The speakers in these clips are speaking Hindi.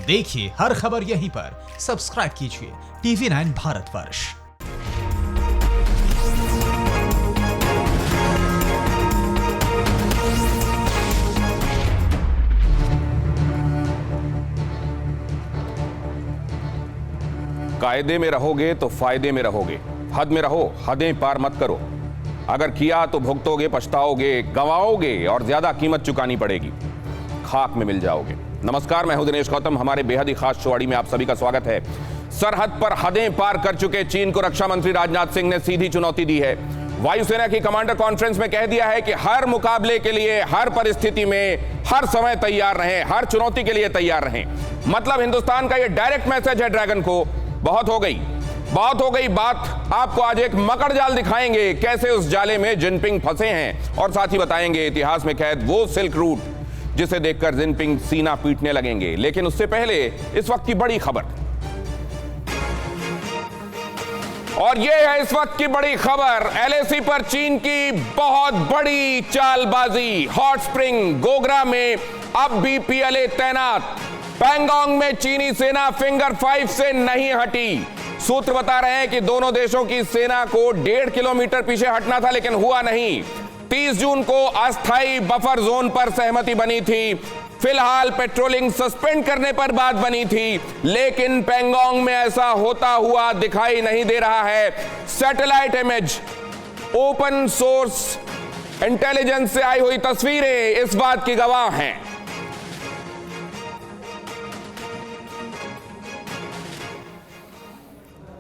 देखिए हर खबर यहीं पर। सब्सक्राइब कीजिए TV9 भारतवर्ष। कायदे में रहोगे तो फायदे में रहोगे, हद में रहो, हदें पार मत करो। अगर किया तो भुगतोगे, पछताओगे, गंवाओगे और ज्यादा कीमत चुकानी पड़ेगी, खाक में मिल जाओगे। नमस्कार, मैं हूं दिनेश गौतम। हमारे बेहद ही खास चौड़ी में आप सभी का स्वागत है। सरहद पर हदें पार कर चुके चीन को रक्षा मंत्री राजनाथ सिंह ने सीधी चुनौती दी है। वायुसेना की कमांडर कॉन्फ्रेंस में कह दिया है कि हर मुकाबले के लिए, हर परिस्थिति में, हर समय तैयार रहें, हर चुनौती के लिए तैयार रहें। मतलब हिंदुस्तान का यह डायरेक्ट मैसेज है ड्रैगन को, बहुत हो गई बात। आपको आज एक मकड़ जाल दिखाएंगे, कैसे उस जाले में जिनपिंग फंसे हैं, और साथ ही बताएंगे इतिहास में कैद वो सिल्क रूट जिसे देखकर जिनपिंग सीना पीटने लगेंगे। लेकिन उससे पहले इस वक्त की बड़ी खबर, और यह है इस वक्त की बड़ी खबर। LAC पर चीन की बहुत बड़ी चालबाजी। हॉट स्प्रिंग गोगरा में अब भी PLA तैनात। पैंगोंग में चीनी सेना फिंगर 5 से नहीं हटी। सूत्र बता रहे हैं कि दोनों देशों की सेना को 1.5 किलोमीटर पीछे हटना था, लेकिन हुआ नहीं। 30 जून को अस्थायी बफर जोन पर सहमति बनी थी। फिलहाल पेट्रोलिंग सस्पेंड करने पर बात बनी थी, लेकिन पैंगोंग में ऐसा होता हुआ दिखाई नहीं दे रहा है। Satellite image, open source intelligence से आई हुई तस्वीरें इस बात की गवाह हैं।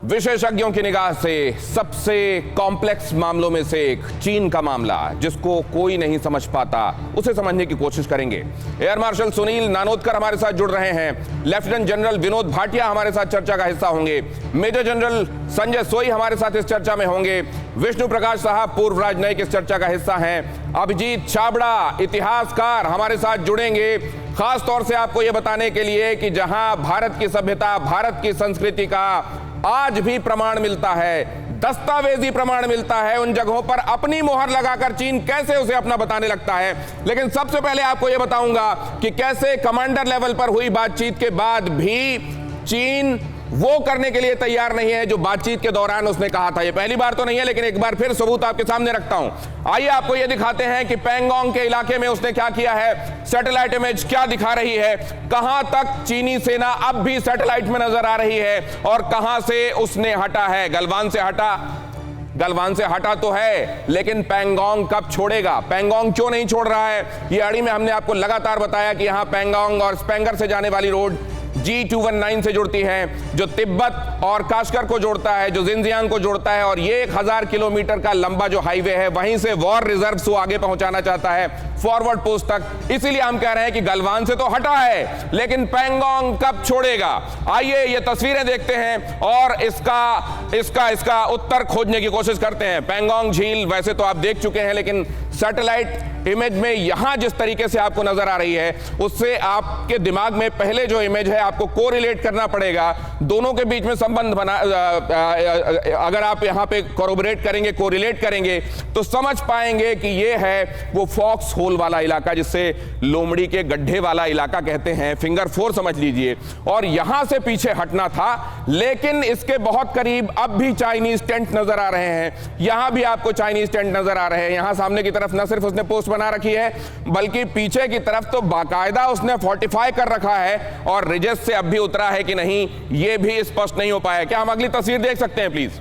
विशेषज्ञों की निगाह से सबसे कॉम्प्लेक्स मामलों में से एक चीन का मामला, जिसको कोई नहीं समझ पाता, उसे समझने की कोशिश करेंगे। एयर मार्शल सुनील नानोदकर हमारे साथ जुड़ रहे हैं। लेफ्टिनेंट जनरल विनोद भाटिया हमारे साथ चर्चा का हिस्सा होंगे। मेजर जनरल संजय सोई हमारे साथ इस चर्चा में होंगे। विष्णु प्रकाश साहब पूर्व राजनयिक इस चर्चा का हिस्सा हैं। अभिजीत छाबड़ा इतिहासकार हमारे साथ जुड़ेंगे, खास तौर से आपको यह बताने के लिए कि जहां भारत की सभ्यता, भारत की संस्कृति का आज भी प्रमाण मिलता है, दस्तावेजी प्रमाण मिलता है, उन जगहों पर अपनी मोहर लगाकर चीन कैसे उसे अपना बताने लगता है। लेकिन सबसे पहले आपको यह बताऊंगा कि कैसे कमांडर लेवल पर हुई बातचीत के बाद भी चीन वो करने के लिए तैयार नहीं है जो बातचीत के दौरान उसने कहा था। ये पहली बार तो नहीं है, लेकिन एक बार फिर सबूत आपके सामने रखता हूं। आइए आपको ये दिखाते हैं कि पैंगोंग के इलाके में उसने क्या किया है। सैटेलाइट इमेज क्या दिखा रही है, कहां तक चीनी सेना अब भी सैटेलाइट में नजर आ रही है और कहां से उसने हटा है। गलवान से हटा तो है, लेकिन पैंगोंग कब छोड़ेगा? पैंगोंग क्यों नहीं छोड़ रहा है? ये अड़ी में हमने आपको लगातार बताया कि यहां पैंगोंग और स्पेंगर से जाने वाली रोड G219 से जुड़ती है, जो तिब्बत और काश्गर को जोड़ता है, जो जिनजियांग को जोड़ता है, और ये 1000 किलोमीटर का लंबा जो हाईवे है, वहीं से वॉर रिजर्व्स को आगे पहुंचाना चाहता है फॉरवर्ड पोस्ट तक। इसीलिए हम कह रहे हैं कि गलवान से तो हटा है, लेकिन पैंगोंग कब छोड़ेगा? आइए ये तस्वीरें देखते हैं और इसका उत्तर खोजने की कोशिश करते हैं। पैंगोंग झील वैसे तो आप देख चुके हैं, लेकिन सैटेलाइट इमेज में यहां जिस तरीके से आपको नजर आ रही है, उससे आपके दिमाग में पहले जो इमेज है आपको कोरिलेट करना पड़ेगा। दोनों के बीच में संबंध बना, अगर आप यहां पे कोरिलेट करेंगे तो समझ पाएंगे कि ये है वो फॉक्स होल वाला इलाका, जिससे लोमड़ी के गड्ढे वाला इलाका कहते हैं, फिंगर 4 समझ लीजिए। और यहां से पीछे हटना था, लेकिन इसके बहुत करीब अब भी चाइनीज टेंट नजर आ रहे हैं। यहां भी आपको चाइनीज टेंट नजर आ रहे हैं। यहां सामने की तरफ न सिर्फ उसने पोस्ट बना रखी है, बल्कि पीछे की तरफ तो बाकायदा उसने फोर्टिफाई कर रखा है, और रिजेस से अब भी उतरा है कि नहीं यह भी स्पष्ट नहीं हो पाया। क्या हम अगली तस्वीर देख सकते हैं प्लीज?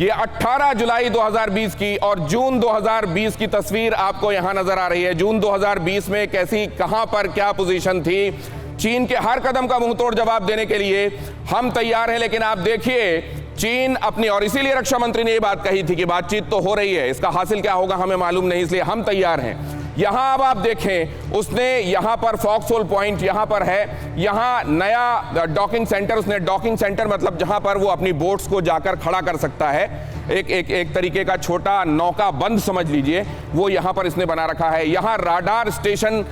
ये 18 जुलाई 2020 की और जून 2020 की तस्वीर आपको यहां नजर आ रही है। जून 2020 में कैसी, कहां पर क्या पोजीशन थी। चीन के हर कदम का मुंहतोड़ जवाब देने के लिए हम तैयार हैं, लेकिन आप देखिए चीन अपनी, और इसीलिए रक्षा मंत्री ने यह बात कही थी कि बातचीत तो हो रही है, इसका हासिल क्या होगा हमें मालूम नहीं, इसलिए हम तैयार हैं। यहां अब आप देखें, उसने यहां पर फॉक्सहोल पॉइंट यहां पर है, यहां नया डॉकिंग सेंटर, उसने डॉकिंग सेंटर मतलब जहां पर वो अपनी बोट्स को जाकर खड़ा कर सकता है, एक तरीके का छोटा नौका बंद समझ लीजिए, वो यहां पर इसने बना रखा है। यहां राडार स्टेशन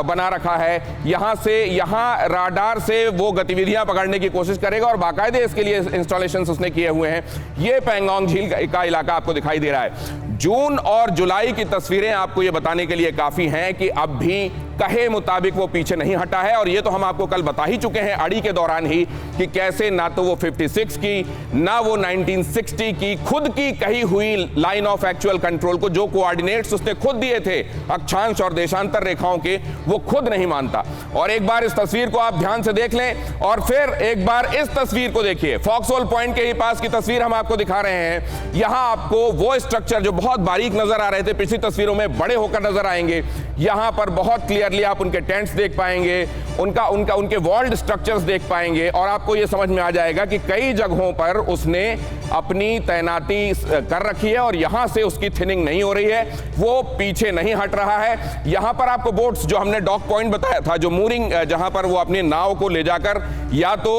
बना रखा है, यहां राडार से वो गतिविधियां पकड़ने की कोशिश करेगा, और बाकायदे इसके लिए इंस्टॉलेशन उसने किए हुए हैं। ये पैंगोंग झील का इलाका आपको दिखाई दे रहा है। जून और जुलाई की तस्वीरें आपको ये बताने के लिए काफी हैं कि अब भी कहे मुताबिक वो पीछे नहीं हटा है। और ये तो हम आपको कल बता ही चुके हैं अड़ी के दौरान ही कि कैसे ना तो वो 56 की ना वो 1960 की खुद की कही हुई लाइन ऑफ एक्चुअल कंट्रोल को, जो कोऑर्डिनेट्स उसने खुद दिए थे अक्षांश और देशांतर रेखाओं के, वो खुद नहीं मानता। और एक बार इस तस्वीर को आप ध्यान से देख लें और फिर एक बार इस तस्वीर को देखिए। फॉक्सहोल पॉइंट के ही पास की तस्वीर हम आपको दिखा रहे हैं। यहां आपको वो स्ट्रक्चर जो बहुत बारीक नजर आ रहे थे पिछली तस्वीरों में बड़े होकर नजर आएंगे। यहां पर बहुत क्लियरली आप उनके टेंट्स देख पाएंगे, उनके वॉल्ड स्ट्रक्चर्स देख पाएंगे और आपको यह समझ में आ जाएगा कि कई जगहों पर उसने अपनी तैनाती कर रखी है और यहां से उसकी थिनिंग नहीं हो रही है, वो पीछे नहीं हट रहा है। यहां पर आपको बोट्स जो हमने डॉक पॉइंट बताया था, जो मूरिंग जहां पर वो अपनी नाव को ले जाकर या तो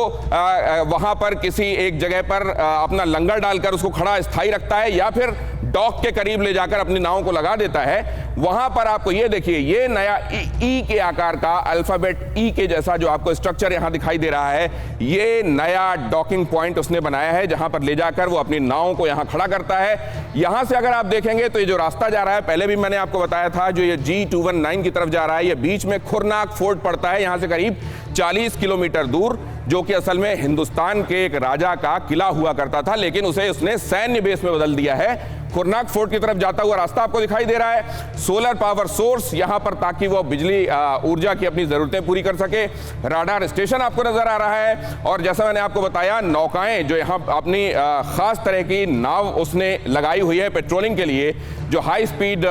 वहां पर किसी एक जगह पर अपना लंगर डालकर उसको खड़ा स्थायी रखता है या फिर डॉक के करीब ले जाकर अपनी नाव को लगा देता है। वहां पर आपको ये देखिए, ये नया ई के आकार का अल्फाबेट ई के जैसा जो आपको स्ट्रक्चर यहां दिखाई दे रहा है, ये नया डॉकिंग पॉइंट उसने बनाया है जहां पर ले जाकर वो अपनी नाव को यहां खड़ा करता है। यहां से अगर आप देखेंगे तो ये जो रास्ता जा रहा है, पहले भी मैंने आपको बताया था, जो ये G219 की तरफ जा रहा है, ये बीच में खुरनाक फोर्ट पड़ता है यहां से करीब 40 किलोमीटर दूर, जो कि असल में हिंदुस्तान के एक राजा का किला हुआ करता था, लेकिन उसे उसने सैन्य बेस में बदल दिया है। खुरनाक फोर्ट की तरफ जाता हुआ रास्ता आपको दिखाई दे रहा है। सोलर पावर सोर्स यहां पर ताकि वो बिजली ऊर्जा की अपनी जरूरतें पूरी कर सके। राडार स्टेशन आपको नजर आ रहा है और जैसा मैंने आपको बताया, नौकाएं जो यहां अपनी खास तरह की नाव उसने लगाई हुई है पेट्रोलिंग के लिए, जो हाई स्पीड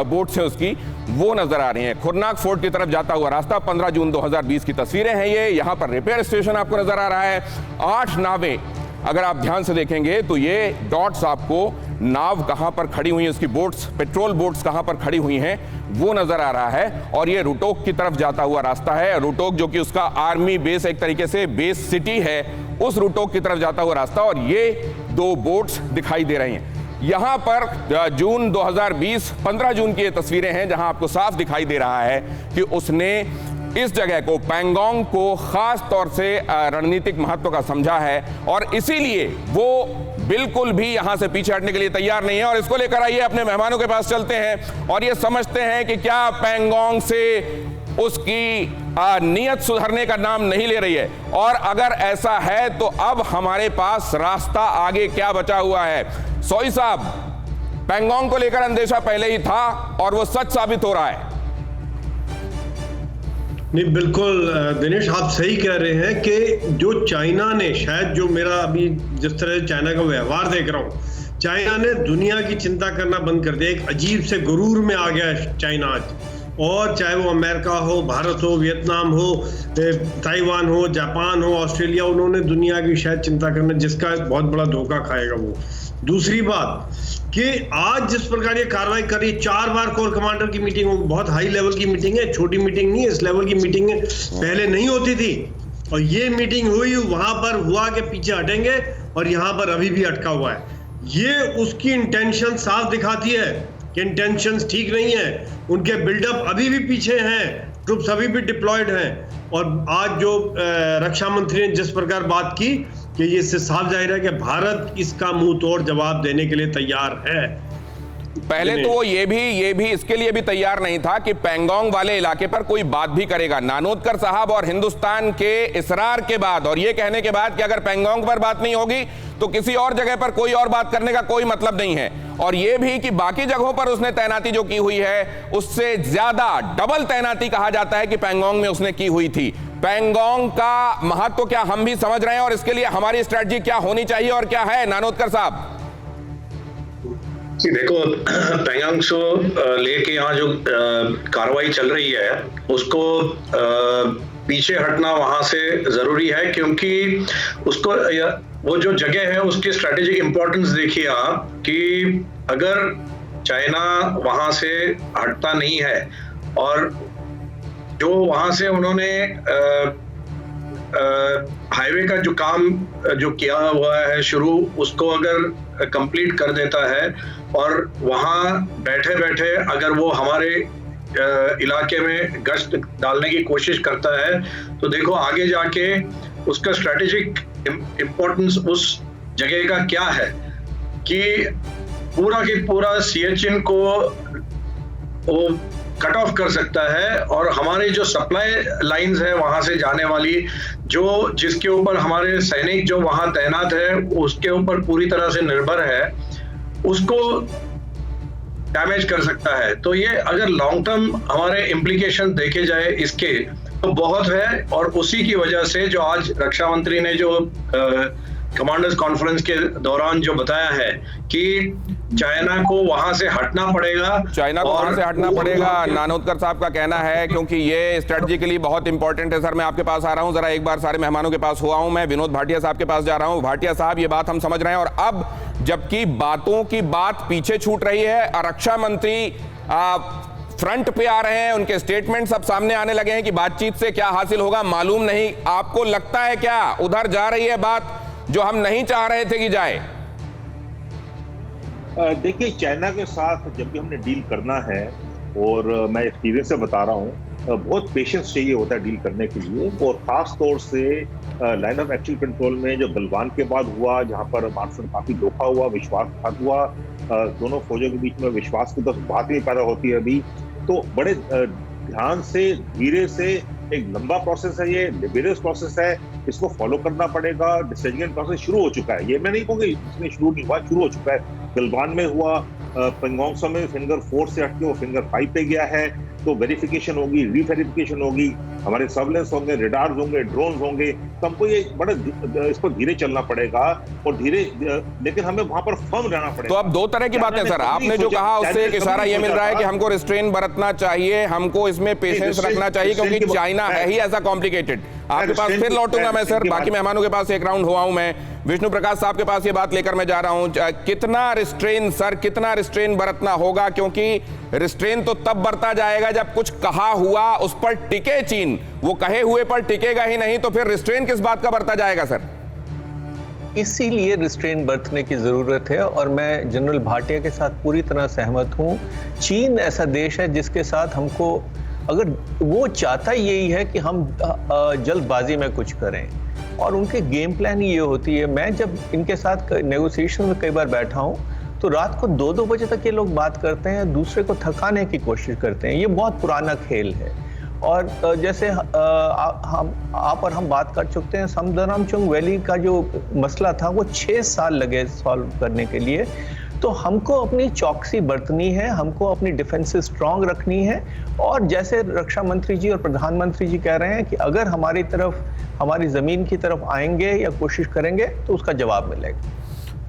बोट्स हैं उसकी, वो नजर आ रही हैं। खुरनाक फोर्ट की तरफ जाता हुआ रास्ता 15 जून 2020 की तस्वीरें हैं ये। यहां पर रिपेयर स्टेशन आपको नजर आ रहा है। 8 नावें अगर आप ध्यान से देखेंगे तो ये डॉट्स आपको नाव कहां पर खड़ी हुई है, उसकी बोट्स, पेट्रोल बोट्स कहां पर खड़ी हुई हैं, वो नजर आ रहा है। और ये रुटोक की तरफ जाता हुआ रास्ता है। रुटोक जो कि उसका आर्मी बेस, एक तरीके से बेस सिटी है, उस रुटोक की तरफ जाता हुआ रास्ता, और ये 2 बोट्स दिखाई दे रही हैं। यहां पर जून 2020 15 जून की ये तस्वीरें हैं जहां आपको साफ दिखाई दे रहा है कि उसने इस जगह को, पैंगोंग को खास तौर से रणनीतिक महत्व का समझा है और इसीलिए वो बिल्कुल भी यहां से पीछे हटने के लिए तैयार नहीं है। और इसको लेकर आइए अपने मेहमानों के पास चलते हैं और ये समझते हैं कि क्या पैंगोंग से उसकी नीयत सुधरने का नाम नहीं ले रही है, और अगर ऐसा है तो अब हमारे पास रास्ता आगे क्या बचा हुआ है। सोई साहब, पैंगोंग को लेकर अंदेशा पहले ही था और वो सच साबित हो रहा है। नहीं, बिल्कुल दिनेश, आप सही कह रहे हैं कि जो चाइना ने, शायद जो मेरा अभी जिस तरह चाइना का व्यवहार देख रहा हूँ, चाइना ने दुनिया की चिंता करना बंद कर दिया। एक अजीब से गुरूर में आ गया है चाइना आज। और चाहे वो अमेरिका हो, भारत हो, वियतनाम हो, ताइवान हो, जापान हो, ऑस्ट्रेलिया, उन्होंने दुनिया की शायद चिंता करना, जिसका बहुत बड़ा धोखा खाएगा वो। दूसरी बात कि आज जिस प्रकार ये कार्रवाई कर रही है, 4 बार कोर कमांडर की मीटिंग हो, बहुत हाई लेवल की मीटिंग है, छोटी मीटिंग नहीं है। इस लेवल की मीटिंग पहले नहीं होती थी और ये मीटिंग हुई, वहां पर हुआ कि पीछे हटेंगे और यहाँ पर अभी भी अटका हुआ है। ये उसकी इंटेंशन साफ दिखाती है कि इंटेंशंस ठीक नहीं है, उनके बिल्डअप अभी भी पीछे हैं, ट्रुप्स अभी भी डिप्लॉयड हैं। और आज जो रक्षा मंत्री ने जिस प्रकार बात की कि ये इससे साफ जाहिर है कि भारत इसका मुंह तोड़ जवाब देने के लिए तैयार है। पहले तो वो ये भी इसके लिए भी तैयार नहीं था कि पैंगोंग वाले इलाके पर कोई बात भी करेगा। नानोदकर साहब और हिंदुस्तान के इसरार के बाद और ये कहने के बाद कि अगर पैंगोंग पर बात नहीं होगी तो किसी और जगह पर कोई और बात करने का कोई मतलब नहीं है, और ये भी कि बाकी जगहों पर उसने तैनाती जो की हुई है उससे ज्यादा डबल तैनाती कहा जाता है कि पैंगोंग में उसने की हुई थी। पैंगोंग का महत्व क्या हम भी समझ रहे हैं और इसके लिए हमारी स्ट्रेटजी क्या होनी चाहिए और क्या है, नानोदकर साहब? देखो, पैंगोंग को लेके यहाँ जो कार्रवाई चल रही है उसको पीछे हटना वहां से जरूरी है, क्योंकि उसको वो जो जगह है उसकी स्ट्रेटेजिक इंपॉर्टेंस देखिए आप, कि अगर चाइना वहां से हटता नहीं है और जो वहां से उन्होंने हाईवे का जो काम जो किया हुआ है शुरू, उसको अगर कंप्लीट कर देता है और वहां बैठे बैठे अगर वो हमारे इलाके में गश्त डालने की कोशिश करता है तो देखो आगे जाके उसका स्ट्रेटेजिक इम्पोर्टेंस उस जगह का क्या है, कि पूरा की पूरा सियाचिन को वो कट ऑफ कर सकता है और हमारे जो सप्लाई लाइंस है वहां से जाने वाली, जो जिसके ऊपर हमारे सैनिक जो वहां तैनात है उसके ऊपर पूरी तरह से निर्भर है, उसको डैमेज कर सकता है। तो ये अगर लॉन्ग टर्म हमारे इम्प्लीकेशन देखे जाए इसके तो बहुत है, और उसी की वजह से जो आज रक्षा मंत्री ने जो कमांडर्स कॉन्फ्रेंस के दौरान जो बताया है कि चाइना को वहां से हटना पड़ेगा, चाइना को वहां से हटना पड़ेगा, नानोदकर साहब का कहना है, क्योंकि ये स्ट्रेटजिकली बहुत इंपॉर्टेंट है। सर मैं आपके पास आ रहा हूं, जरा एक बार सारे मेहमानों के पास हुआ हूं, मैं विनोद भाटिया साहब के पास जा रहा हूं। भाटिया साहब, ये बात हम समझ रहे हैं, और अब जबकि बातों की बात पीछे छूट रही है, रक्षा मंत्री फ्रंट पे आ रहे हैं, उनके स्टेटमेंट सब सामने आने लगे हैं कि बातचीत से क्या हासिल होगा मालूम नहीं। आपको लगता है क्या उधर जा रही है बात जो हम नहीं चाह रहे थे कि जाए? देखिए, चाइना के साथ जब भी हमने डील करना है, और मैं एक्सपीरियंस से बता रहा हूँ, बहुत पेशेंस चाहिए होता है डील करने के लिए, और खास तौर से लाइन ऑफ एक्चुअल कंट्रोल में जो गलवान के बाद हुआ, जहाँ पर मार्शल काफी धोखा हुआ, विश्वासघात हुआ, दोनों फौजों के बीच में विश्वास की तो बात नहीं पैदा होती है अभी, तो बड़े ध्यान से, धीरे से, एक लंबा प्रोसेस है, ये लेबरियस प्रोसेस है, इसको फॉलो करना पड़ेगा। डिसीजन प्रोसेस शुरू हो चुका है, ये मैं नहीं कहूँगा इसमें शुरू नहीं हुआ, शुरू हो चुका है। गलवान में हुआ, पेंगोंग त्सो में फिंगर 4 से हटके वो फिंगर 5 पे गया है, तो वेरिफिकेशन होगी, रीवेरिफिकेशन होगी, हमारे सर्वेलेंस होंगे, रेडार्स होंगे, ड्रोन होंगे, तो हमको ये बड़े इस पर धीरे चलना पड़ेगा, और धीरे, लेकिन हमें वहां पर फर्म रहना पड़ेगा। तो अब दो तरह की बातें सर, आपने जो कहा उससे एक इशारा ये मिल रहा है कि हमको रिस्ट्रेन बरतना चाहिए, हमको इसमें पेशेंस रखना चाहिए, क्योंकि चाइना है ही ऐसा कॉम्प्लिकेटेड। आपके पास फिर लौटूंगा मैं सर, बाकी मेहमानों के पास एक राउंड हुआ हूं मैं। विष्णु प्रकाश साहब के पास ये बात लेकर मैं जा रहा हूं, कितना रिस्ट्रेन सर, कितना रिस्ट्रेन बरतना होगा? क्योंकि रिस्ट्रेन तो तब बरता जाएगा जब कुछ कहा हुआ उस पर टिके चीन, वो कहे हुए पर टिकेगा ही नहीं, तो फिर रिस्ट्रेन किस बात का बरता जाएगा सर? इसीलिए रिस्ट्रेन बरतने की जरूरत है, और मैं जनरल भाटिया के साथ पूरी तरह सहमत हूं। चीन ऐसा देश है जिसके साथ हमको, अगर वो चाहता यही है कि हम जल्दबाजी में कुछ करें, और उनके गेम प्लान ये होती है। मैं जब इनके साथ नेगोशिएशन में कई बार बैठा हूं, तो रात को 2-2 बजे तक ये लोग बात करते हैं, दूसरे को थकाने की कोशिश करते हैं। ये बहुत पुराना खेल है, और जैसे आप और हम बात कर चुके हैं, समदरामचुंग वैली का जो मसला था वो 6 साल लगे सॉल्व करने के लिए। तो हमको अपनी चौकसी बरतनी है, हमको अपनी डिफेंस स्ट्रांग रखनी है, और जैसे रक्षा मंत्री जी और प्रधानमंत्री जी कह रहे हैं कि अगर हमारी तरफ, हमारी जमीन की तरफ आएंगे या कोशिश करेंगे तो उसका जवाब मिलेगा।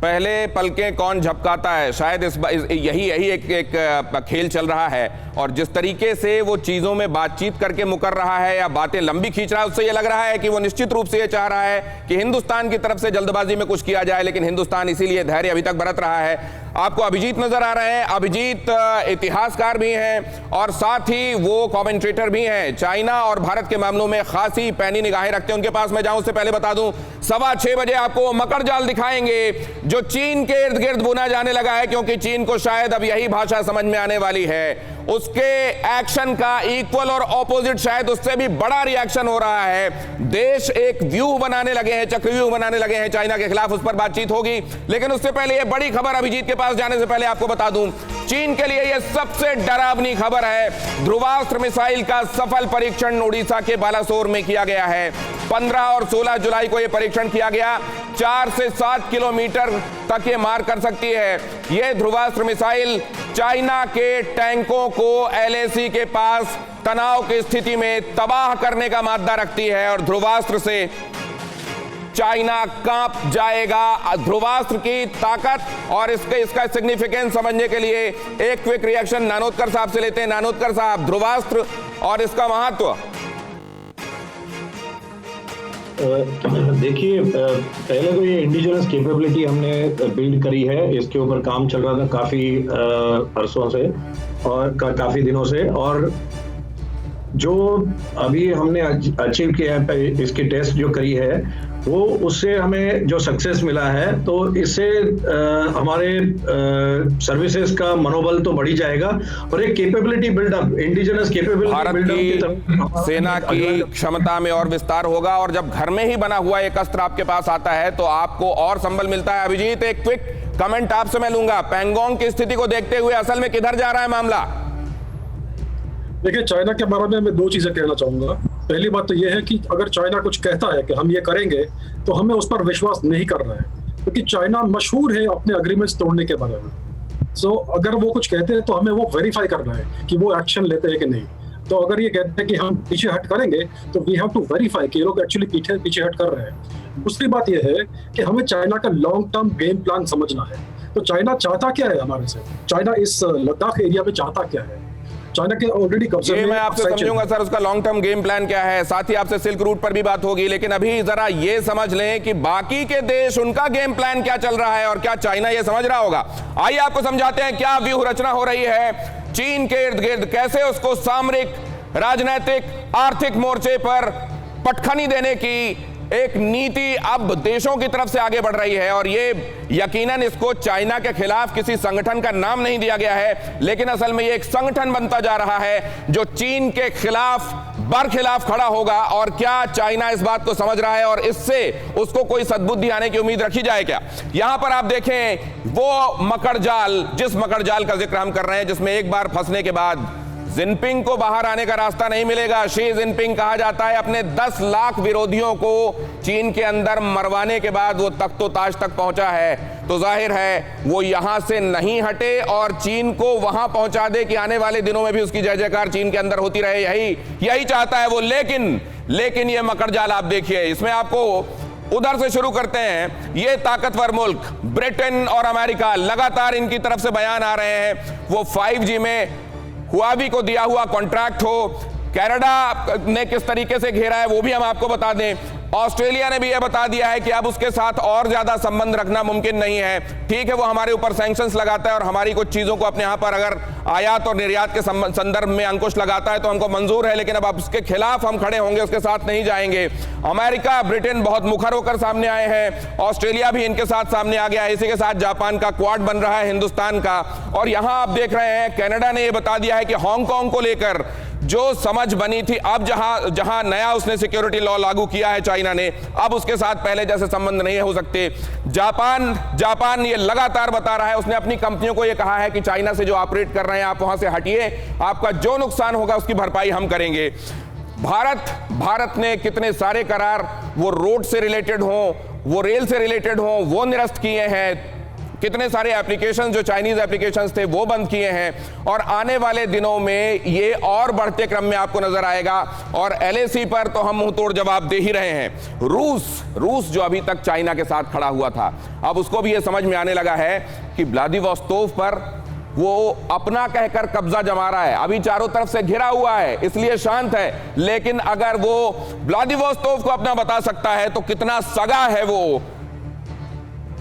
पहले पलकें कौन झपकाता है, शायद यही एक खेल चल रहा है, और जिस तरीके से वो चीजों में बातचीत करके मुकर रहा है या बातें लंबी खींच रहा है, उससे ये लग रहा है कि वो निश्चित रूप से ये चाह रहा है कि हिंदुस्तान की तरफ से जल्दबाजी में कुछ किया जाए, लेकिन हिंदुस्तान इसीलिए धैर्य अभी तक बरत रहा है। आपको अभिजीत नजर आ रहे हैं, अभिजीत इतिहासकार भी हैं और साथ ही वो कमेंटेटर भी हैं, चाइना और भारत के मामलों में खासी पैनी निगाहें रखते हैं। उनके पास मैं जाऊं उससे पहले बता दूं, 6:15 बजे आपको मकर जाल दिखाएंगे जो चीन के इर्द गिर्द बुना जाने लगा है, क्योंकि चीन को शायद अब यही भाषा समझ में आने वाली है। उसके एक्शन का इक्वल और ऑपोजिट, शायद उससे भी बड़ा रिएक्शन हो रहा है। देश एक व्यू बनाने लगे हैं, चक्रव्यूह बनाने लगे हैं चाइना के खिलाफ, उस पर बातचीत होगी। लेकिन उससे पहले ये बड़ी खबर, अभिजीत के पास जाने से पहले आपको बता दूं, चीन के लिए यह सबसे डरावनी खबर है। ध्रुवास्त्र मिसाइल का सफल परीक्षण उड़ीसा के बालासोर में किया गया है। 15 और 16 जुलाई को यह परीक्षण किया गया। 4 से 7 किलोमीटर तक ये मार कर सकती है। यह ध्रुवास्त्र मिसाइल चाइना के टैंकों को LAC के पास तनाव की स्थिति में तबाह करने का मादा रखती है, और ध्रुवास्त्र से चाइना कांप जाएगा। ध्रुवास्त्र की ताकत और इसका सिग्निफिकेंस समझने के लिए एक क्विक रिएक्शन नानोदकर साहब से लेते हैं। नानोदकर साहब, ध्रुवास्त्र और इसका महत्व। देखिए, पहले तो ये इंडिजिनस कैपेबिलिटी हमने बिल्ड करी है, इसके ऊपर काम चल रहा था काफी अरसों से और काफी दिनों से, और जो अभी हमने अचीव किया है, इसकी टेस्ट जो करी है वो, उससे हमें जो सक्सेस मिला है, तो इससे हमारे सर्विसेज का मनोबल तो बढ़ ही जाएगा, और एक capability buildup, indigenous capability Bharat की सेना की क्षमता में और विस्तार होगा। और जब घर में ही बना हुआ एक अस्त्र आपके पास आता है तो आपको और संबल मिलता है। अभिजीत, एक क्विक कमेंट आपसे मैं लूंगा, पैंगोंग की स्थिति को देखते हुए असल में किधर जा रहा है मामला? देखिए, चाइना के बारे में मैं दो चीजें कहना चाहूंगा। पहली बात तो यह है कि अगर चाइना कुछ कहता है कि हम ये करेंगे, तो हमें उस पर विश्वास नहीं करना है, क्योंकि चाइना मशहूर है अपने अग्रीमेंट्स तोड़ने के बारे में। सो अगर वो कुछ कहते हैं तो हमें वो वेरीफाई करना है कि वो एक्शन लेते हैं कि नहीं। तो अगर ये कहते हैं कि हम पीछे हट करेंगे, तो वी हैव टू वेरीफाई कि ये लोग एक्चुअली पीछे हट कर रहे हैं। दूसरी बात यह है कि हमें चाइना का लॉन्ग टर्म गेम प्लान समझना है। तो चाइना चाहता क्या है हमारे से? चाइना इस लद्दाख एरिया में चाहता क्या है? चाइना के ऑलरेडी कब्जे में। मैं आपसे समझूंगा सर उसका लॉन्ग टर्म गेम प्लान क्या है, साथ ही आपसे सिल्क रूट पर भी बात होगी, लेकिन अभी जरा ये समझ लें कि बाकी के देश उनका गेम प्लान क्या चल रहा है और क्या चाइना ये समझ रहा होगा। आइए आपको समझाते हैं क्या व्यूह रचना हो रही है चीन के इर्द गिर्द, कैसे उसको सामरिक, राजनीतिक, आर्थिक मोर्चे पर पटखनी देने की एक नीति अब देशों की तरफ से आगे बढ़ रही है। और ये यकीनन इसको चाइना के खिलाफ किसी संगठन का नाम नहीं दिया गया है, लेकिन असल में ये एक संगठन बनता जा रहा है जो चीन के खिलाफ बरखिलाफ खड़ा होगा। और क्या चाइना इस बात को समझ रहा है और इससे उसको कोई सद्बुद्धि आने की उम्मीद रखी जाए क्या? यहां पर आप देखें वो मकड़जाल, जिस मकड़जाल का जिक्र हम कर रहे हैं, जिसमें एक बार फंसने के बाद जिनपिंग को बाहर आने का रास्ता नहीं मिलेगा। शी जिनपिंग कहा जाता है अपने 10 लाख विरोधियों को चीन के अंदर मरवाने के बाद वो तख्तो-ताज तक पहुंचा है। तो जाहिर है वो यहां से नहीं हटे और चीन को वहां पहुंचा दे कि आने वाले दिनों में भी उसकी जय जयकार चीन के अंदर होती रहे। यही चाहता है वो। लेकिन ये मकड़जाल आप देखिए, इसमें आपको उधर से शुरू करते हैं। ये ताकतवर मुल्क ब्रिटेन और अमेरिका, लगातार इनकी तरफ से बयान आ रहे हैं वो 5G में हुआवी को दिया हुआ कॉन्ट्रैक्ट हो, कनाडा ने किस तरीके से घेरा है वो भी हम आपको बता दें। ऑस्ट्रेलिया ने भी यह बता दिया है कि अब उसके साथ और ज्यादा संबंध रखना मुमकिन नहीं है। ठीक है, वो हमारे ऊपर सैंक्शंस लगाता है और हमारी कुछ चीजों को अपने यहां पर अगर आयात और निर्यात के संदर्भ में अंकुश लगाता है तो हमको मंजूर है, लेकिन अब उसके खिलाफ हम खड़े होंगे, उसके साथ नहीं जाएंगे। अमेरिका, ब्रिटेन बहुत मुखर होकर सामने आए हैं, ऑस्ट्रेलिया भी इनके साथ सामने आ गया है। इसी के साथ जापान का क्वाड बन रहा है हिंदुस्तान का। और यहां आप देख रहे हैं कनाडा ने यह बता दिया है कि हांगकांग को लेकर जो समझ बनी थी, अब जहां नया उसने सिक्योरिटी लॉ लागू किया है चाइना ने, अब उसके साथ पहले जैसे संबंध नहीं हो सकते। जापान ये लगातार बता रहा है, उसने अपनी कंपनियों को ये कहा है कि चाइना से जो ऑपरेट कर रहे हैं आप वहां से हटिए, आपका जो नुकसान होगा उसकी भरपाई हम करेंगे। भारत ने कितने सारे करार, वो रोड से रिलेटेड हो, वो रेल से रिलेटेड हो, वो निरस्त किए हैं। कितने सारे एप्लीकेशंस जो चाइनीज एप्लीकेशंस थे वो बंद किए हैं। और आने वाले दिनों में ये और बढ़ते क्रम में आपको नजर आएगा। और LAC पर तो हम मुंह तोड़ जवाब दे ही रहे हैं। रूस जो अभी तक चाइना के साथ खड़ा हुआ था, अब उसको भी ये समझ में आने लगा है कि व्लादिवोस्तोक पर वो अपना कहकर कब्जा जमा रहा है। अभी चारों तरफ से घिरा हुआ है, इसलिए शांत है, लेकिन अगर वो व्लादिवोस्तोक को अपना बता सकता है तो कितना सगा है वो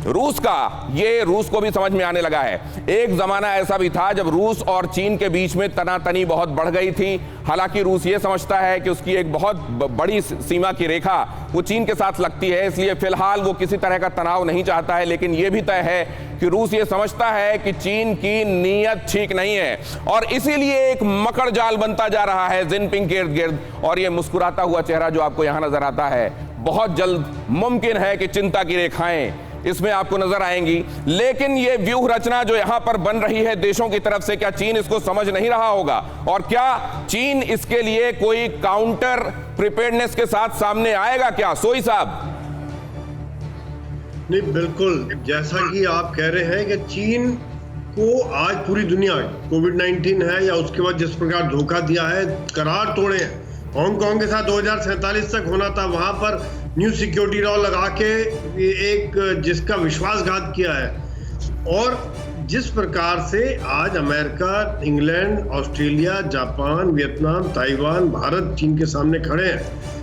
रूस का, ये रूस को भी समझ में आने लगा है। एक जमाना ऐसा भी था जब रूस और चीन के बीच में तनातनी बहुत बढ़ गई थी। हालांकि रूस ये समझता है कि उसकी एक बहुत बड़ी सीमा की रेखा वो चीन के साथ लगती है, इसलिए फिलहाल वो किसी तरह का तनाव नहीं चाहता है। लेकिन ये भी तय है कि रूस ये समझता है कि चीन की नीयत ठीक नहीं है और इसीलिए एक मकड़जाल बनता जा रहा है जिनपिंग के इर्द गिर्द। और ये मुस्कुराता हुआ चेहरा जो आपको यहां नजर आता है, बहुत जल्द मुमकिन है कि चिंता की रेखाएं इसमें आपको नजर आएंगी। लेकिन ये व्यूह रचना जो यहां पर बन रही है देशों की तरफ से, क्या चीन इसको समझ नहीं रहा होगा? और क्या चीन इसके लिए कोई काउंटर प्रिपेयर्डनेस के साथ सामने आएगा क्या? सोई साहब। नहीं, बिल्कुल जैसा कि आप कह रहे हैं कि चीन को आज पूरी दुनिया कोविड-19 है या उसके बाद जिस प्रकार धोखा दिया है, करार तोड़े हैं। हांगकांग के साथ 2047 तक होना था, वहां पर न्यू सिक्योरिटी लॉ लगा के एक जिसका विश्वासघात किया है। और जिस प्रकार से आज America, England, Australia, Japan, Vietnam, Taiwan, Bharat चीन के सामने खड़े हैं,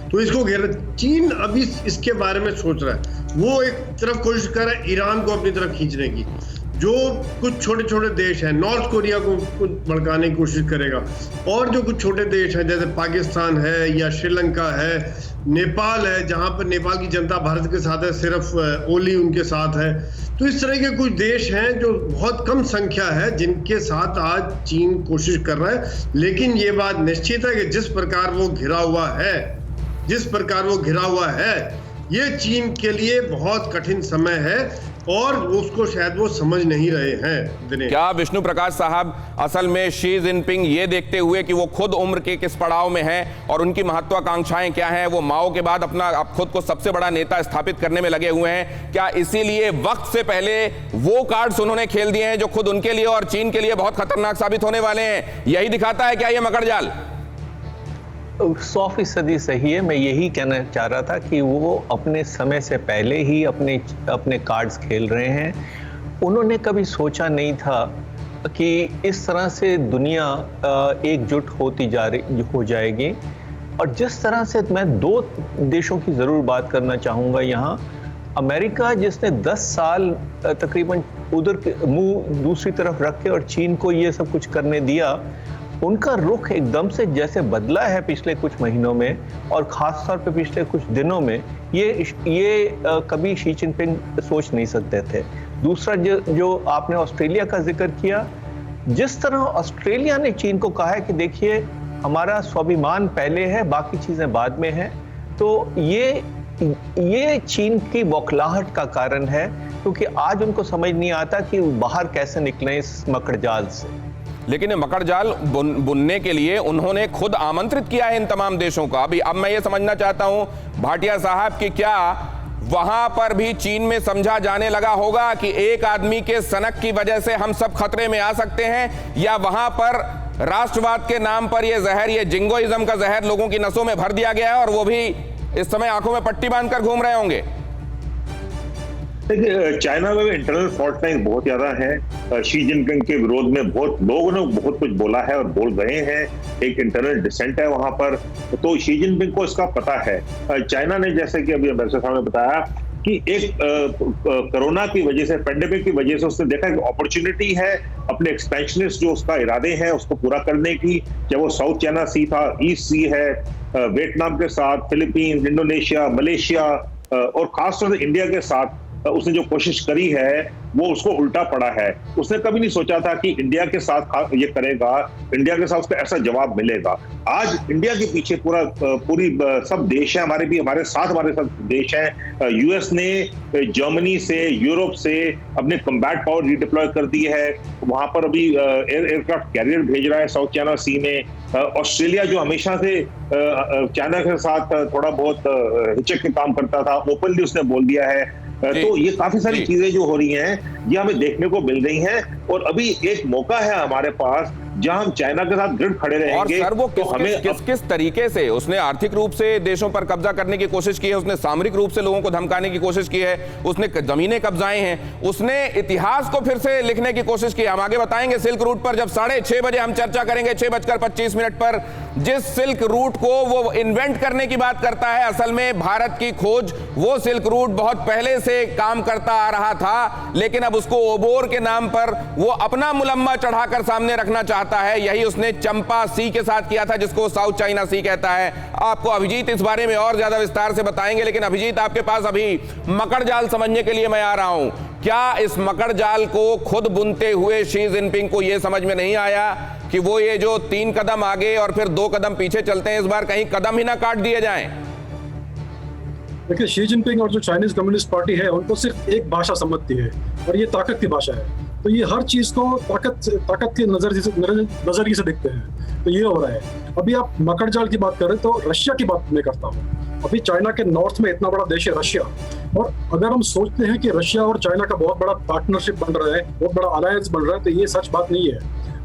तो इसको चीन अभी इसके बारे में सोच रहा है। वो एक तरफ कोशिश कर रहा है ईरान को अपनी तरफ खींचने की, जो कुछ छोटे छोटे देश हैं, नॉर्थ कोरिया को कुछ भड़काने की कोशिश करेगा, और जो कुछ छोटे देश हैं जैसे पाकिस्तान है या श्रीलंका है, नेपाल है, जहां पर नेपाल की जनता भारत के साथ है, सिर्फ ओली उनके साथ है। तो इस तरह के कुछ देश हैं जो बहुत कम संख्या है जिनके साथ आज चीन कोशिश कर रहा है। लेकिन ये बात निश्चित है कि जिस प्रकार वो घिरा हुआ है, ये चीन के लिए बहुत कठिन समय है। और उसको शायद वो समझ नहीं रहे हैं। दिनेश, क्या विष्णु प्रकाश साहब असल में शी जिनपिंग ये देखते हुए कि वो खुद उम्र के किस पड़ाव में हैं और उनकी महत्वाकांक्षाएं क्या हैं, वो माओ के बाद अपना अब खुद को सबसे बड़ा नेता स्थापित करने में लगे हुए हैं, क्या इसीलिए वक्त से पहले वो कार्ड्स उन्होंने खेल दिए हैं जो खुद उनके लिए और चीन के लिए बहुत खतरनाक साबित होने वाले हैं? यही दिखाता है क्या ये मकड़जाल? 100% सही है। मैं यही कहना चाह रहा था कि वो अपने समय से पहले ही अपने कार्ड्स खेल रहे हैं। उन्होंने कभी सोचा नहीं था कि इस तरह से दुनिया एकजुट होती हो जाएगी। और जिस तरह से मैं 2 देशों की ज़रूर बात करना चाहूँगा यहाँ। अमेरिका जिसने 10 साल तकरीबन उधर मुंह दूसरी तरफ रख के और चीन को ये सब कुछ करने दिया, उनका रुख एकदम से जैसे बदला है पिछले कुछ महीनों में और ख़ास तौर पे पिछले कुछ दिनों में, ये कभी शी जिनपिंग सोच नहीं सकते थे। दूसरा जो आपने ऑस्ट्रेलिया का जिक्र किया, जिस तरह ऑस्ट्रेलिया ने चीन को कहा है कि देखिए हमारा स्वाभिमान पहले है, बाकी चीज़ें बाद में हैं, तो ये चीन की बौखलाहट का कारण है, क्योंकि आज उनको समझ नहीं आता कि बाहर कैसे निकलें इस मकड़जाल से। लेकिन ये मकड़जाल बुनने के लिए उन्होंने खुद आमंत्रित किया है इन तमाम देशों का। अब मैं ये समझना चाहता हूं भाटिया साहब कि क्या वहां पर भी चीन में समझा जाने लगा होगा कि एक आदमी के सनक की वजह से हम सब खतरे में आ सकते हैं, या वहां पर राष्ट्रवाद के नाम पर ये जहर, ये जिंगोइज्म का जहर लोगों की नसों में भर दिया गया है और वो भी इस समय आंखों में पट्टी बांधकर घूम रहे होंगे? देखिए, चाइना में इंटरनल फॉल्ट लाइन बहुत ज्यादा है। शी जिनपिंग के विरोध में बहुत लोगों ने बहुत कुछ बोला है और बोल रहे हैं। एक इंटरनल डिसेंट है वहां पर, तो शी जिनपिंग को इसका पता है। चाइना ने, जैसे कि अभी अम्बेसडर साहब ने बताया, कि एक कोरोना की वजह से, पेंडेमिक की वजह से उसने देखा कि अपॉर्चुनिटी है अपने एक्सपेंशनिस्ट जो उसका इरादे हैं उसको पूरा करने की। चाहे वो साउथ चाइना सी था, ईस्ट सी है, वियतनाम के साथ, फिलीपींस, इंडोनेशिया, मलेशिया और खासतौर से इंडिया के साथ उसने जो कोशिश करी है वो उसको उल्टा पड़ा है। उसने कभी नहीं सोचा था कि इंडिया के साथ ये करेगा, इंडिया के साथ उसका ऐसा जवाब मिलेगा। आज इंडिया के पीछे पूरी सब देश है, हमारे साथ देश हैं। यूएस ने जर्मनी से, यूरोप से अपने कम्बैट पावर रिडिप्लॉय कर दी है। वहां पर अभी एयरक्राफ्ट कैरियर भेज रहा है साउथ चाइना सी में। ऑस्ट्रेलिया जो हमेशा से चाइना के साथ थोड़ा बहुत हिचक के काम करता था, ओपनली उसने बोल दिया है। तो ये काफी सारी चीजें जो हो रही हैं ये हमें देखने को मिल रही हैं और अभी एक मौका है हमारे पास जहां हम चाइना के साथ दृढ़ खड़े रहेंगे। और सर वो किस तरीके से उसने आर्थिक रूप से देशों पर कब्जा करने की कोशिश की है, उसने सामरिक रूप से लोगों को धमकाने की कोशिश की है, उसने जमीनें कब्जाएं हैं, उसने इतिहास को फिर से लिखने की कोशिश की है। हम आगे बताएंगे सिल्क रूट पर, जब 6:30 बजे हम चर्चा करेंगे 6:25 पर, जिस सिल्क रूट को वो इन्वेंट करने की बात करता है, असल में भारत की खोज वो सिल्क रूट बहुत पहले से काम करता आ रहा था, लेकिन अब उसको ओबोर के नाम पर वो अपना मुलम्मा चढ़ाकर सामने रखना चाहता है। यही उसने चंपा सी के साथ किया था, जिसको साउथ चाइना सी कहता है। आपको अभिजीत इस बारे में और ज्यादा विस्तार से बताएंगे, लेकिन अभिजीत आपके पास अभी मकड़जाल समझने के लिए मैं आ रहा हूं। क्या इस मकड़जाल को खुद बुनते हुए शी जिनपिंग को यह समझ में नहीं आया कि वो ये जो 3 कदम आगे और फिर 2 कदम पीछे चलते हैं, इस बार कहीं कदम ही ना काट दिए जाएं? देखिए, शी जिनपिंग और जो चाइनीज कम्युनिस्ट पार्टी है उनको सिर्फ एक भाषा समझती है और ये ताकत की भाषा है। तो ये हर चीज को ताकत के नजरिए से देखते हैं। तो ये हो रहा है। अभी आप मकड़जाल की बात करें तो रशिया की बात मैं करता हूँ। अभी चाइना के नॉर्थ में इतना बड़ा देश है रशिया, और अगर हम सोचते हैं कि रशिया और चाइना का बहुत बड़ा पार्टनरशिप बन रहा है, बहुत बड़ा अलायंस बन रहा है, तो ये सच बात नहीं है।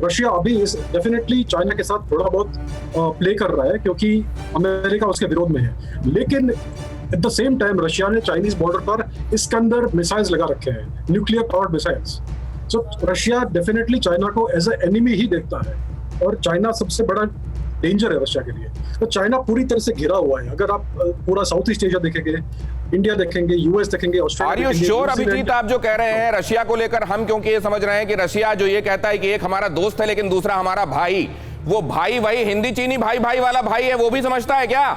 रशिया अभी डेफिनेटली चाइना के साथ थोड़ा बहुत प्ले कर रहा है क्योंकि अमेरिका उसके विरोध में है, लेकिन at the same time Russia ने चाइनीज बॉर्डर पर इसके अंदर मिसाइल्स लगा रखे हैं, न्यूक्लियर पावर्ड मिसाइल्स। सो रशिया डेफिनेटली चाइना को एज ए एनिमी ही देखता है और चाइना सबसे बड़ा डेंजर है रशिया के लिए। तो चाइना पूरी तरह से घिरा हुआ है। अगर आप पूरा साउथ ईस्ट एशिया देखेंगे, इंडिया देखेंगे, यूएस देखेंगे, ऑस्ट्रेलिया देखेंगे। श्योर अभिजीत, आप जो कह रहे हैं रशिया को लेकर, हम क्योंकि ये समझ रहे हैं कि रशिया जो ये कहता है कि एक हमारा दोस्त है लेकिन दूसरा हमारा भाई, वो भाई वही हिंदी चीनी भाई भाई वाला भाई है, वो भी समझता है क्या?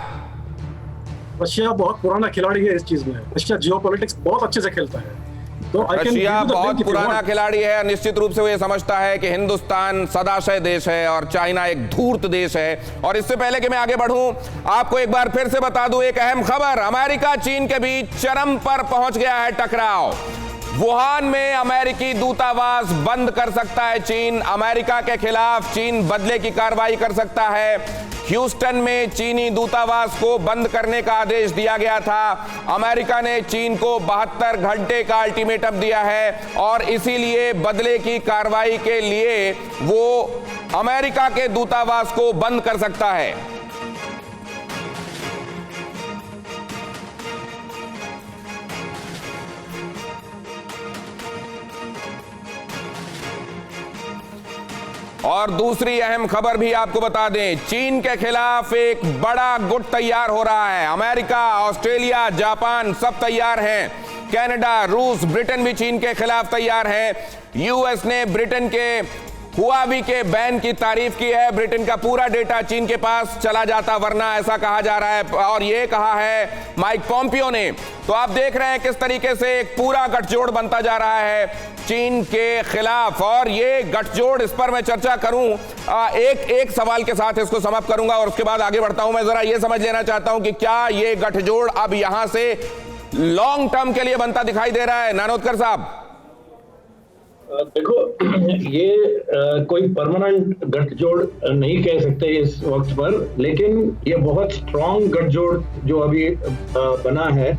रशिया बहुत पुराना खिलाड़ी है इस चीज में। रशिया जियोपॉलिटिक्स बहुत अच्छे से खेलता है। तो रशिया बहुत पुराना खिलाड़ी है। निश्चित रूप से वो ये समझता है कि हिंदुस्तान सदाशय देश है और चाइना एक धूर्त देश है। और इससे पहले कि मैं आगे बढ़ूं, आपको एक बार फिर से बता दूं एक अहम खबर। अमेरिका चीन के बीच चरम पर पहुंच गया है टकराव। वुहान में अमेरिकी दूतावास बंद कर सकता है चीन। अमेरिका के खिलाफ चीन बदले की कार्रवाई कर सकता है। ह्यूस्टन में चीनी दूतावास को बंद करने का आदेश दिया गया था। अमेरिका ने चीन को 72 घंटे का अल्टीमेटम दिया है और इसीलिए बदले की कार्रवाई के लिए वो अमेरिका के दूतावास को बंद कर सकता है। और दूसरी अहम खबर भी आपको बता दें, चीन के खिलाफ एक बड़ा गुट तैयार हो रहा है। अमेरिका, ऑस्ट्रेलिया, जापान सब तैयार हैं। कनाडा, रूस, ब्रिटेन भी चीन के खिलाफ तैयार हैं। यूएस ने ब्रिटेन के हुआवी के बैन की तारीफ की है। ब्रिटेन का पूरा डेटा चीन के पास चला जाता वरना, ऐसा कहा जा रहा है और ये कहा है माइक पॉम्पियो ने। तो आप देख रहे हैं किस तरीके से एक पूरा गठजोड़ बनता जा रहा है चीन के खिलाफ। और ये गठजोड़, इस पर मैं चर्चा करूं, एक सवाल के साथ इसको समाप्त करूंगा और उसके बाद आगे बढ़ता हूं। मैं जरा ये समझ लेना चाहता हूं कि क्या ये गठजोड़ अब यहां से लॉन्ग टर्म के लिए बनता दिखाई दे रहा है? नानोदकर साहब, देखो, ये कोई परमानेंट गठजोड़ नहीं कह सकते इस वक्त पर, लेकिन ये बहुत स्ट्रांग गठजोड़ जो अभी बना है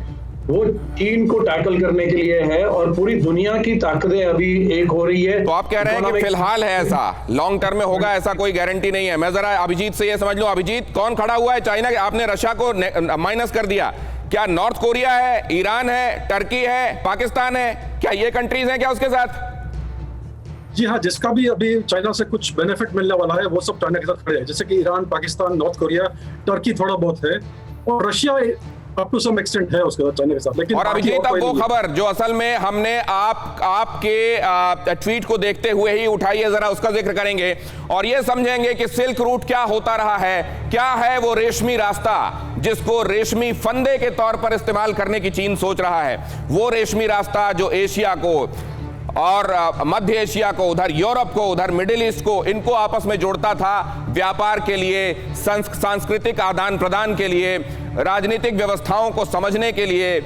वो चीन को टैकल करने के लिए है और पूरी दुनिया की ताकतें अभी एक हो रही है। तो आप कह रहे हैं कि फिलहाल है ऐसा, लॉन्ग टर्म में होगा ऐसा कोई गारंटी नहीं है। मैं जरा अभिजीत से ये समझ लूं, अभिजीत, कौन खड़ा हुआ है चाइना के? आपने रशिया को माइनस कर दिया, क्या नॉर्थ कोरिया है, ईरान है, टर्की है, पाकिस्तान है, क्या ये कंट्रीज हैं क्या उसके साथ? जी हाँ, जिसका भी अभी चाइना से कुछ बेनिफिट मिलने वाला है वो सब चाइना के साथ खड़े हैं, जैसे कि Iran, Pakistan, North Korea, Turkey थोड़ा बहुत है और Russia up to some extent है उसके साथ चाइना के साथ। लेकिन और अभिजीत, अब वो खबर जो असल में हमने आपके ट्वीट को देखते हुए ही उठाई है, जरा उसका जिक्र करेंगे और ये समझेंगे कि सिल्क रूट क्या होता रहा है, क्या है वो रेशमी रास्ता जिसको रेशमी फंदे के तौर पर इस्तेमाल करने की चीन सोच रहा है। वो रेशमी रास्ता जो एशिया को और मध्य एशिया को, उधर यूरोप को, उधर मिडिल ईस्ट को, इनको आपस में जोड़ता था व्यापार के लिए, सांस्कृतिक आदान प्रदान के लिए, राजनीतिक व्यवस्थाओं को समझने के लिए।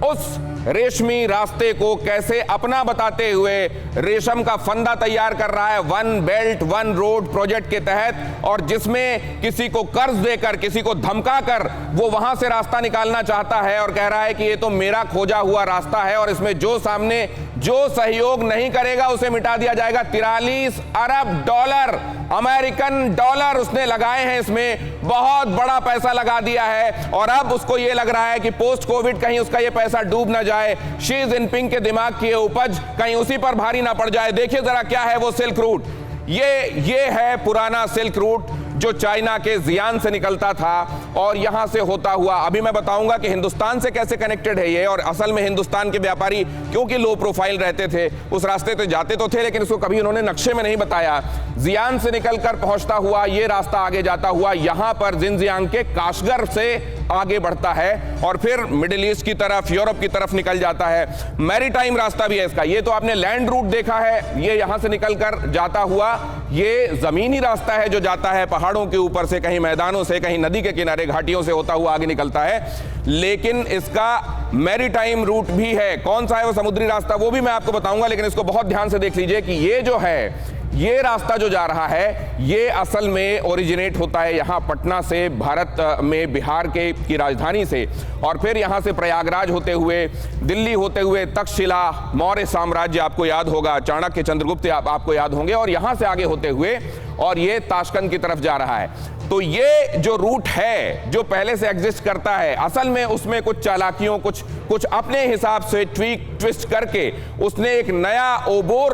उस रेशमी रास्ते को कैसे अपना बताते हुए रेशम का फंदा तैयार कर रहा है one belt one road project के तहत, और जिसमें किसी को कर्ज देकर, किसी को धमकाकर वो वहां से रास्ता निकालना चाहता है और कह रहा है कि ये तो मेरा खोजा हुआ रास्ता है और इसमें जो सामने जो सहयोग नहीं करेगा उसे मिटा दिया जाएगा। 43 अरब डॉलर, अमेरिकन डॉलर उसने लगाए हैं, इसमें बहुत बड़ा पैसा लगा दिया है और अब उसको ये लग रहा है कि पोस्ट कोविड कहीं उसका ये पैसा डूब ना जाए, शी जिनपिंग के दिमाग की उपज कहीं उसी पर भारी ना पड़ जाए। देखिए जरा क्या है वो सिल्क रूट। ये है पुराना सिल्क रूट जो चाइना के जियान से निकलता था और यहां से होता हुआ, अभी मैं बताऊंगा कि हिंदुस्तान से कैसे कनेक्टेड है ये। और असल में हिंदुस्तान के व्यापारी क्योंकि लो प्रोफाइल रहते थे, उस रास्ते पे जाते तो थे लेकिन इसको कभी उन्होंने नक्शे में नहीं बताया। जियान से निकलकर पहुंचता हुआ ये रास्ता आगे जाता हुआ यहां पर जिनजियांग के काशगर से आगे बढ़ता है और फिर मिडिल ईस्ट की तरफ, यूरोप की तरफ निकल जाता है। मैरीटाइम रास्ता भी है इसका। ये तो आपने लैंड रूट देखा है, ये यहां से निकलकर जाता हुआ ये जमीनी रास्ता है जो जाता है पहाड़ों के ऊपर से, कहीं मैदानों से, कहीं नदी के किनारे घाटियों से होता हुआ आगे निकलता है। लेकिन इसका मैरीटाइम रूट भी है। कौन सा है वो समुद्री रास्ता वो भी मैं आपको बताऊंगा, लेकिन इसको बहुत ध्यान से देख लीजिए कि ये जो है, ये रास्ता जो जा रहा है ये असल में ओरिजिनेट होता है यहाँ पटना से, भारत में बिहार की राजधानी से, और फिर यहाँ से प्रयागराज होते हुए, दिल्ली होते हुए, तक्षशिला, मौर्य साम्राज्य आपको याद होगा, चाणक्य, चंद्रगुप्त आपको याद होंगे, और यहाँ से आगे होते हुए और ये ताशकंद की तरफ जा रहा है। तो ये जो रूट है जो पहले से एग्जिस्ट करता है, असल में उसमें कुछ चालाकियों, कुछ अपने हिसाब से ट्विस्ट करके उसने एक नया ओबोर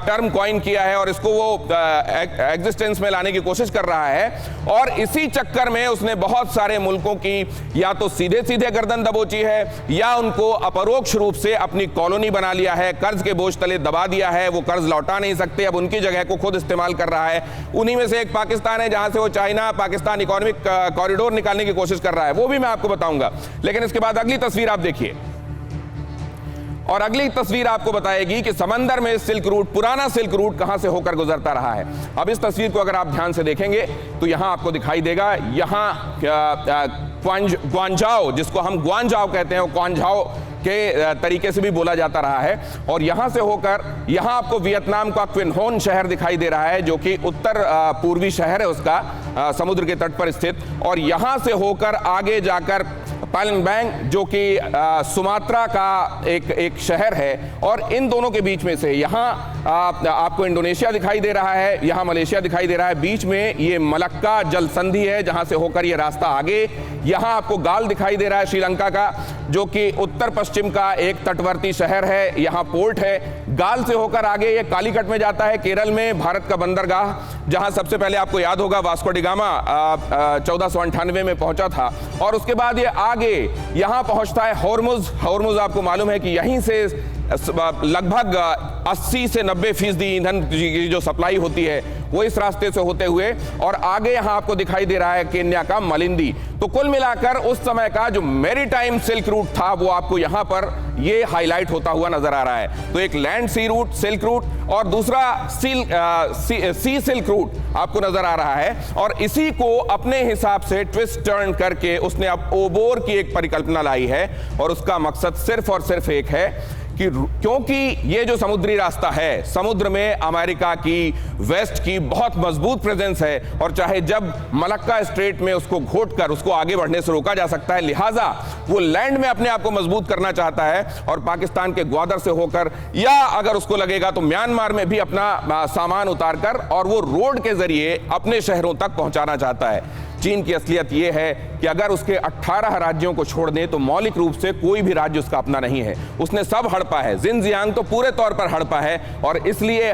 टर्म कॉइन किया है और इसको वो एग्जिस्टेंस में लाने की कोशिश कर रहा है। और इसी चक्कर में उसने बहुत सारे मुल्कों की या तो सीधे सीधे गर्दन दबोची है या उनको अपरोक्ष रूप से अपनी कॉलोनी बना लिया है, कर्ज के बोझ तले दबा दिया है। वो कर्ज लौटा नहीं सकते, अब उनकी जगह को खुद इस्तेमाल कर रहा है। उन्हीं में से एक पाकिस्तान है जहां से वो चाइना पाकिस्तान इकोनॉमिक कॉरिडोर निकालने की कोशिश कर रहा है, वो भी मैं आपको बताऊंगा। लेकिन इसके बाद अगली तस्वीर आप देखिए और अगली तस्वीर आपको बताएगी कि समंदर में सिल्क रूट, पुराना सिल्क रूट कहां से होकर गुजरता रहा है। अब इस तस्वीर को अगर आप ध्यान से देखेंगे तो यहां आपको दिखाई देगा, यहां ग्वांझाओ, जिसको हम ग्वांझाओ कहते हैं, वो ग्वांझाओ के तरीके से भी बोला जाता रहा है। और यहां से होकर यहां आपको वियतनाम का क्विन होन शहर दिखाई दे रहा है, जो कि उत्तर पूर्वी शहर है उसका, समुद्र के तट पर स्थित। और यहां से होकर आगे जाकर पैलम्बैंग, जो कि सुमात्रा का एक शहर है, और इन दोनों के बीच में से यहाँ आपको इंडोनेशिया दिखाई दे रहा है, यहाँ मलेशिया दिखाई दे रहा है, बीच में ये मलक्का जल संधि है जहां से होकर ये रास्ता आगे, यहाँ आपको गाल दिखाई दे रहा है श्रीलंका का, जो कि उत्तर पश्चिम का एक तटवर्ती शहर है, यहाँ पोर्ट है। गाल से होकर आगे ये कालीकट में जाता है, केरल में भारत का बंदरगाह, जहां सबसे पहले आपको याद होगा वास्को डी गामा 1498 में पहुंचा था। और उसके बाद ये आगे यहां पहुंचता है हॉर्मुज। हॉर्मुज आपको मालूम है कि यहीं से लगभग 80 से 90% ईंधन की जो सप्लाई होती है वो इस रास्ते से होते हुए, और आगे यहां आपको दिखाई दे रहा है केन्या का मलिंदी। तो कुल मिलाकर उस समय का जो मैरीटाइम सिल्क रूट था वो आपको यहां पर ये हाईलाइट होता हुआ नजर आ रहा है। तो एक लैंड सी रूट, सिल्क रूट, और दूसरा सी सिल्क रूट आपको नजर आ रहा है। और इसी को अपने हिसाब से ट्विस्ट टर्न करके उसने अब ओबोर की एक परिकल्पना लाई है, और उसका मकसद सिर्फ और सिर्फ एक है कि क्योंकि ये जो समुद्री रास्ता है, समुद्र में अमेरिका की, वेस्ट की बहुत मजबूत प्रेजेंस है, और चाहे जब मलक्का स्ट्रेट में उसको घोटकर उसको आगे बढ़ने से रोका जा सकता है, लिहाजा वो लैंड में अपने आप को मजबूत करना चाहता है, और पाकिस्तान के ग्वादर से होकर, या अगर उसको लगेगा तो म्यांमार में भी अपना सामान उतारकर और वो रोड के जरिए अपने शहरों तक पहुंचाना चाहता है। चीन की असलियत यह है कि अगर उसके 18 राज्यों को छोड़ दें तो मौलिक रूप से कोई भी राज्य उसका अपना नहीं है। उसने सब हड़पा है, जिनजियांग तो पूरे तौर पर हड़पा है, और इसलिए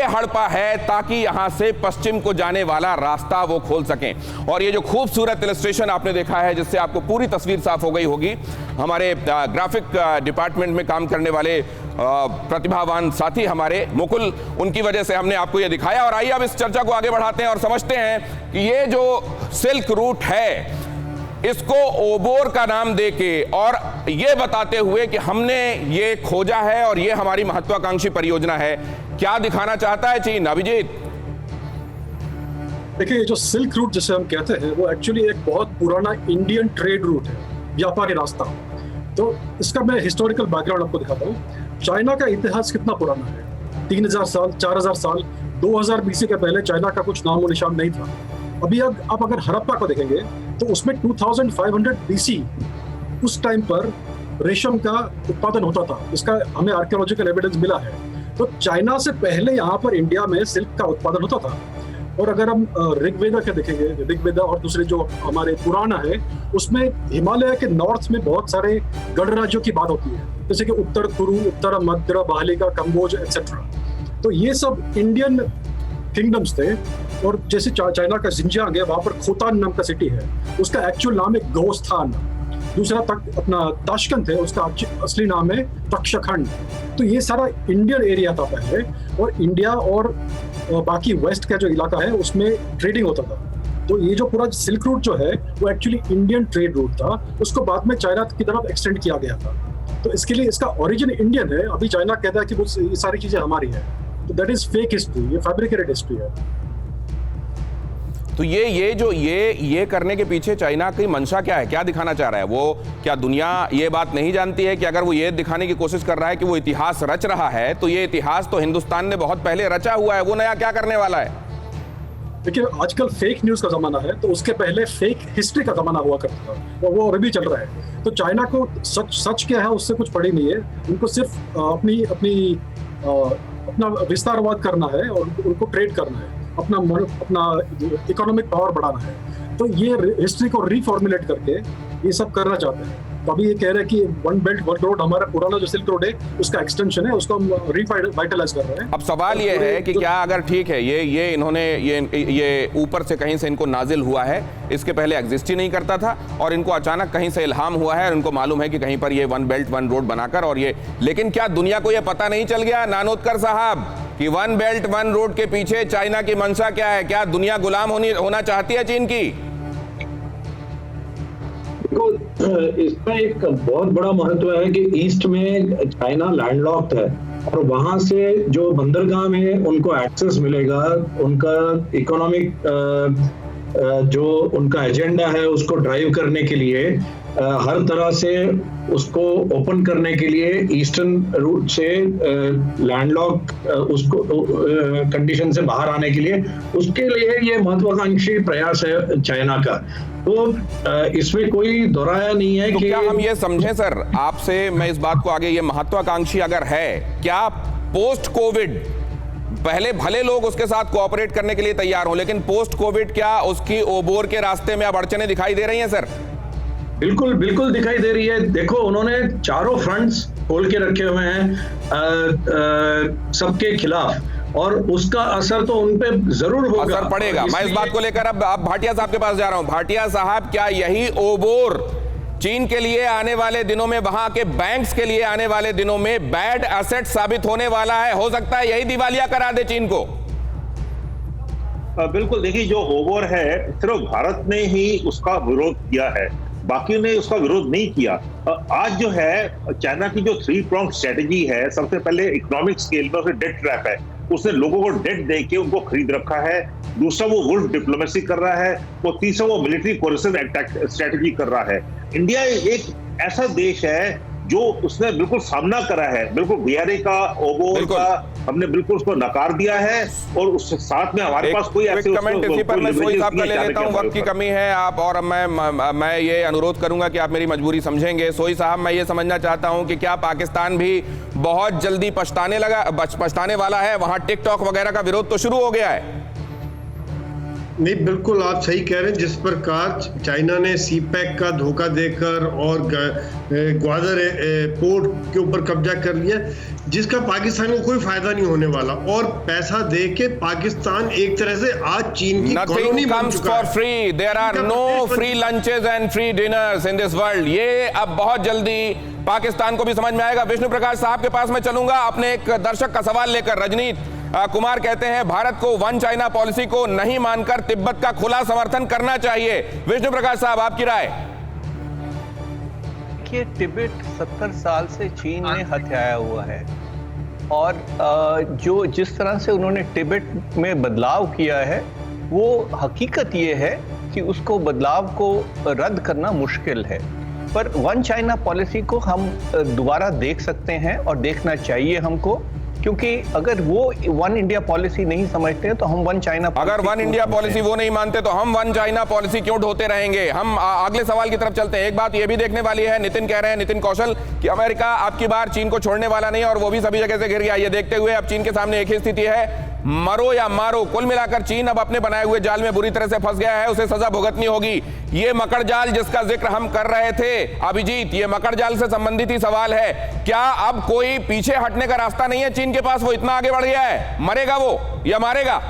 हड़पा है ताकि यहां से पश्चिम को जाने वाला रास्ता वो खोल सकें। और ये जो खूबसूरत इलस्ट्रेशन आपने देखा है, जिससे आपको पूरी तस्वीर साफ हो गई होगी, हमारे ग्राफिक डिपार्टमेंट में काम करने वाले प्रतिभावान साथी हमारे मुकुल, उनकी वजह से हमने आपको ये दिखाया। और आइए अब इस चर्चा को आगे बढ़ाते हैं और समझते हैं कि ये जो सिल्क रूट है, इसको ओबोर का नाम देके और ये बताते हुए कि हमने ये खोजा है और ये हमारी महत्वाकांक्षी परियोजना है, क्या दिखाना चाहता है चीन? अभिजीत, देखिए, ये जो सिल्क रूट जिसे हम कहते हैं वो एक्चुअली एक बहुत पुराना इंडियन ट्रेड रूट है, व्यापारी रास्ता। तो इसका मैं हिस्टोरिकल बैकग्राउंड आपको दिखाता हूँ। चाइना का इतिहास कितना पुराना है, 3000 साल, 4000 साल, 2000 BC के पहले चाइना का कुछ नामो निशान नहीं था। अभी आप अगर हड़प्पा को देखेंगे तो उसमें 2500 BC उस टाइम पर रेशम का उत्पादन होता था। इसका हमें आर्कियोलॉजिकल एविडेंस मिला है। तो चाइना से पहले यहाँ पर इंडिया में सिल्क का उत्पादन होता था। और अगर हम ऋग्वेदा के देखेंगे, ऋग्वेदा और दूसरे जो हमारे पुराण है, उसमें हिमालय के नॉर्थ में बहुत सारे गढ़ राज्यों की बात होती है, जैसे कि उत्तर कुरु, उत्तर मध्य, बहलिका, कम्बोज एक्सेट्रा। तो ये सब इंडियन किंगडम्स थे। और जैसे चाइना का जिंजियांग है, वहां पर खोतान नाम का सिटी है, उसका एक्चुअल नाम है गोस्थान। दूसरा अपना ताशकंद है, उसका असली नाम है तक्षखंड। तो ये सारा इंडियन एरिया था पहले, और इंडिया और बाकी वेस्ट का जो इलाका है उसमें ट्रेडिंग होता था। तो ये जो पूरा सिल्क रूट जो है वो एक्चुअली इंडियन ट्रेड रूट था, उसको बाद में चाइना की तरफ एक्सटेंड किया गया था। तो इसके लिए इसका ओरिजिन इंडियन है। अभी चाइना कहता है कि वो ये सारी चीजें हमारी है, तो दैट इज फेक हिस्ट्री, ये फैब्रिकेटेड हिस्ट्री है। तो ये करने के पीछे चाइना की मंशा क्या है, क्या दिखाना चाह रहा है वो? क्या दुनिया ये बात नहीं जानती है कि अगर वो ये दिखाने की कोशिश कर रहा है कि वो इतिहास रच रहा है, तो ये इतिहास तो हिंदुस्तान ने बहुत पहले रचा हुआ है, वो नया क्या करने वाला है? देखिए, आजकल फेक न्यूज का जमाना है, तो उसके पहले फेक हिस्ट्री का जमाना हुआ करता था, और वो अभी भी चल रहा है। तो चाइना को सच क्या है उससे कुछ पड़ी नहीं है, उनको सिर्फ अपना विस्तारवाद करना है और उनको ट्रेड करना है, अपना इकोनॉमिक पावर बढ़ाना है। तो ये हिस्ट्री को रिफॉर्मुलेट करके ये सब करना चाहते हैं। तो अभी ये कह रहे हैं कि वन बेल्ट वन रोड, हमारा पुराना जो सिल्क रोड है उसका एक्सटेंशन है, उसको हम रिवाइटलाइज कर रहे हैं। अब सवाल ये है कि क्या अगर ठीक है ये इन्होंने ये ऊपर से कहीं से इनको नाजिल हुआ है, इसके पहले एग्जिस्ट ही नहीं करता था, और इनको अचानक कहीं से इल्हाम हुआ है और इनको मालूम है कि कहीं पर ये वन बेल्ट वन रोड बनाकर, और ये, लेकिन क्या दुनिया को ये पता नहीं चल गया नानोदकर साहब कि वन बेल्ट वन रोड के पीछे चाइना की मंशा क्या है? क्या दुनिया गुलाम होना चाहती है चीन की? इसका एक बहुत बड़ा महत्व है कि ईस्ट में चाइना लैंडलॉक्ड है, और वहां से जो बंदरगाह में उनको एक्सेस मिलेगा, उनका इकोनॉमिक जो उनका एजेंडा है उसको ड्राइव करने के लिए हर तरह से उसको ओपन करने के लिए ईस्टर्न रूट से लैंडलॉक उसको कंडीशन से बाहर आने के लिए, उसके लिए ये महत्वाकांक्षी प्रयास है चाइना का। तो इसमें कोई दोहराया नहीं है तो कि क्या हम ये समझें सर आपसे, मैं इस बात को आगे, ये महत्वाकांक्षी अगर है, क्या पोस्ट कोविड, पहले भले लोग उसके साथ कोऑपरेट करने के लिए तैयार हों, लेकिन पोस्ट कोविड क्या उसकी ओबोर के रास्ते में अब अड़चने दिखाई दे रही हैं सर? बिल्कुल बिल्कुल दिखाई दे रही है। देखो, उन्होंने चारों फ्रंट्स खोल के रखे हुए हैं सबके खिलाफ, और उसका असर तो उन पे जरूर होगा, असर पड़ेगा। मैं इस बात को लेकर अब भाटिया साहब के पास जा रहा हूं। भाटिया साहब, क्या यही ओबोर चीन के लिए आने वाले दिनों में, वहां के बैंक्स के लिए आने वाले दिनों में बैड एसेट साबित होने वाला है? हो सकता है यही दिवालिया करा दे चीन को। बिल्कुल, देखिए, जो ओबोर है सिर्फ भारत ने ही उसका विरोध किया है, बाकी ने उसका विरोध नहीं किया। आज जो है चाइना की जो 3 pronged स्ट्रेटेजी है, सबसे पहले इकोनॉमिक स्केल में उसने डेट ट्रैप है, उसने लोगों को डेट दे के उनको खरीद रखा है। दूसरा वो वुल्फ डिप्लोमेसी कर रहा है, वो तीसरा वो मिलिट्री कोरिसिव स्ट्रेटेजी कर रहा है। इंडिया एक ऐसा देश है जो उसने बिल्कुल सामना करा है, बिल्कुल बीआरए का, ओबोर का, हमने बिल्कुल उसको नकार दिया है, और उसके साथ में हमारे पास कोई ऐसे कमेंट इसी पर मैं सोई साहब का ले लेता हूं, वक्त की कमी है आप, और मैं ये अनुरोध करूंगा कि आप मेरी मजबूरी समझेंगे। सोई साहब, मैं ये समझना चाहता हूं कि क्या पाकिस्तान भी बहुत जल्दी पछताने वाला है? वहां टिकटॉक वगैरह का विरोध तो शुरू हो गया है। नहीं, बिल्कुल आप सही कह रहे हैं। जिस प्रकार चाइना ने सीपैक का धोखा देकर और ग्वादर पोर्ट के ऊपर कब्जा कर लिया, जिसका पाकिस्तान को कोई फायदा नहीं होने वाला, और पैसा दे के पाकिस्तान एक तरह से आज चीन की कॉलोनी बन चुका है। Free, there are no free lunches and free dinners in this world. ये अब बहुत जल्दी पाकिस्तान को भी समझ में आएगा। विष्णु प्रकाश साहब के पास मैं चलूंगा अपने एक दर्शक का सवाल लेकर। रजनीत कुमार कहते हैं भारत को वन चाइना पॉलिसी को नहीं मानकर तिब्बत का खुला समर्थन करना चाहिए। विष्णु प्रकाश साहब, आपकी राय? देखिए, तिब्बत 70 साल से चीन ने हथियाया हुआ है, और जो जिस तरह से उन्होंने तिब्बत में बदलाव किया है, वो हकीकत ये है कि उसको बदलाव को रद्द करना मुश्किल है। पर वन चाइना पॉलिसी को हम दोबारा देख सकते हैं, और देखना चाहिए हमको, क्योंकि अगर वो वन इंडिया पॉलिसी नहीं समझते तो हम वन चाइना, अगर वन इंडिया पॉलिसी वो नहीं मानते तो हम वन चाइना पॉलिसी क्यों ढोते रहेंगे? हम अगले सवाल की तरफ चलते हैं। एक बात ये भी देखने वाली है, नितिन कह रहे हैं, नितिन कौशल, कि अमेरिका अब की बार चीन को छोड़ने वाला नहीं है, और वो भी सभी जगह से घिर गया। ये देखते हुए अब चीन के सामने एक ही स्थिति है, मरो या मारो। कुल मिलाकर चीन अब अपने बनाए हुए जाल में बुरी तरह से फंस गया है, उसे सजा भुगतनी होगी। ये मकड़ जाल जिसका जिक्र हम कर रहे थे, अभिजीत, ये मकड़ जाल से संबंधित ही सवाल है। क्या अब कोई पीछे हटने का रास्ता नहीं है चीन के पास? वो इतना आगे बढ़ गया है, मरेगा वो या मारेगा?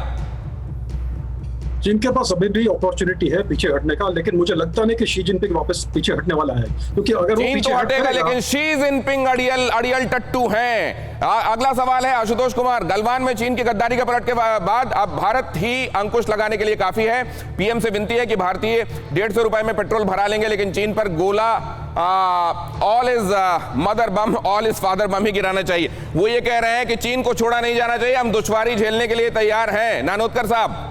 चीन के पास अभी भी अपॉर्चुनिटी है पीछे हटने का, लेकिन मुझे लगता नहीं कि शी जिनपिंग वापस पीछे हटने वाला है, क्योंकि अगर वो पीछे हटेगा, लेकिन शी जिनपिंग अड़ियल टट्टू हैं। अगला सवाल है आशुतोष कुमार। गलवान में चीन की गद्दारी के पलट के बाद अब भारत ही अंकुश लगाने के लिए काफी है। पीएम से विनती है कि भारतीय 150 रुपए में पेट्रोल भरा लेंगे, लेकिन चीन पर गोला all is mother bomb, all is father bomb ही गिराना चाहिए। वो ये कह रहे हैं कि चीन को छोड़ा नहीं जाना चाहिए, हम दुश्वारी झेलने के लिए तैयार हैं। नानोदकर साहब,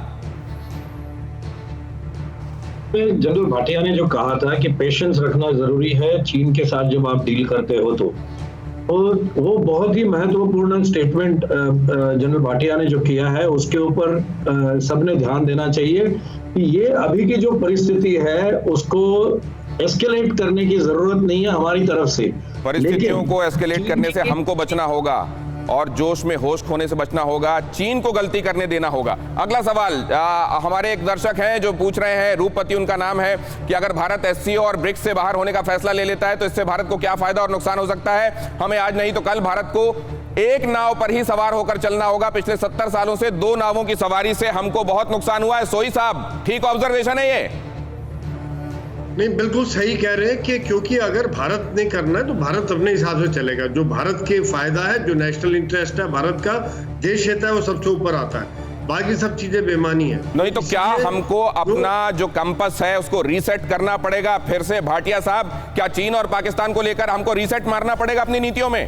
जनरल भाटिया ने जो कहा था कि पेशेंस रखना जरूरी है चीन के साथ जब आप डील करते हो, तो वो बहुत ही महत्वपूर्ण स्टेटमेंट जनरल भाटिया ने जो किया है, उसके ऊपर सबने ध्यान देना चाहिए कि ये अभी की जो परिस्थिति है उसको एस्केलेट करने की जरूरत नहीं है हमारी तरफ से। परिस्थितियों को एस्केलेट करने से हमको बचना होगा, और जोश में होश खोने से बचना होगा, चीन को गलती करने देना होगा। अगला सवाल हमारे एक दर्शक हैं जो पूछ रहे हैं, रूपपति उनका नाम है, कि अगर भारत एससीओ और ब्रिक्स से बाहर होने का फैसला ले लेता है तो इससे भारत को क्या फायदा और नुकसान हो सकता है? हमें आज नहीं तो कल भारत को एक नाव पर ही सवार होकर चलना होगा। पिछले 70 सालों से 2 नावों की सवारी से हमको बहुत नुकसान हुआ है। सोई साहब, ठीक ऑब्जर्वेशन है ये? नहीं, बिल्कुल सही कह रहे हैं कि क्योंकि अगर भारत ने करना है तो भारत अपने हिसाब से चलेगा। जो भारत के फायदा है, जो नेशनल इंटरेस्ट है, भारत का देश हित है, वो सबसे ऊपर आता है। बाकी सब चीजें बेमानी है। नहीं तो क्या हमको अपना जो कंपस है उसको रीसेट करना पड़ेगा फिर से? भाटिया साहब, क्या चीन और पाकिस्तान को लेकर हमको रीसेट मारना पड़ेगा अपनी नीतियों में?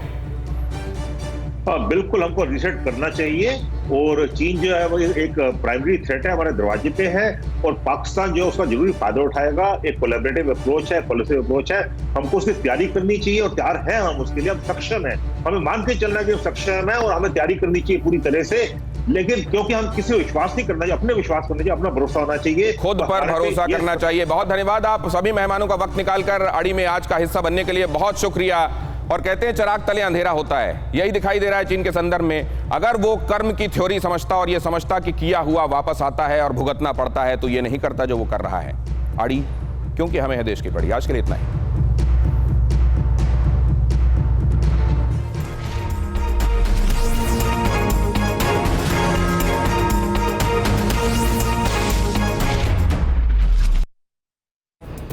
बिल्कुल हमको रिसेट करना चाहिए। और चीन जो है वो एक प्राइमरी थ्रेट है, हमारे दरवाजे पे है, और पाकिस्तान जो है उसका जरूरी फायदा उठाएगा। एक कोलैबोरेटिव अप्रोच है, पॉलिसी अप्रोच है, हमको उसकी तैयारी करनी चाहिए और तैयार है हम उसके लिए, हम सक्षम है। हमें मान के चलना कि हम सक्षम है और हमें तैयारी करनी चाहिए पूरी तरह से। लेकिन क्योंकि हम किसी को विश्वास नहीं करना चाहिए, अपने विश्वास करना चाहिए, अपना भरोसा होना चाहिए, खुद पर भरोसा करना चाहिए। बहुत धन्यवाद आप सभी मेहमानों का वक्त निकालकर अड़ी में आज का हिस्सा बनने के लिए, बहुत शुक्रिया। और कहते हैं चिराग तले अंधेरा होता है, यही दिखाई दे रहा है चीन के संदर्भ में। अगर वो कर्म की थ्योरी समझता और ये समझता कि किया हुआ वापस आता है और भुगतना पड़ता है, तो ये नहीं करता जो वो कर रहा है। अड़ी क्योंकि हमें है देश की पड़ी। आज के लिए इतना ही।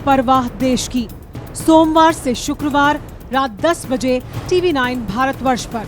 परवाह देश की, सोमवार से शुक्रवार रात 10 बजे TV9 भारतवर्ष पर।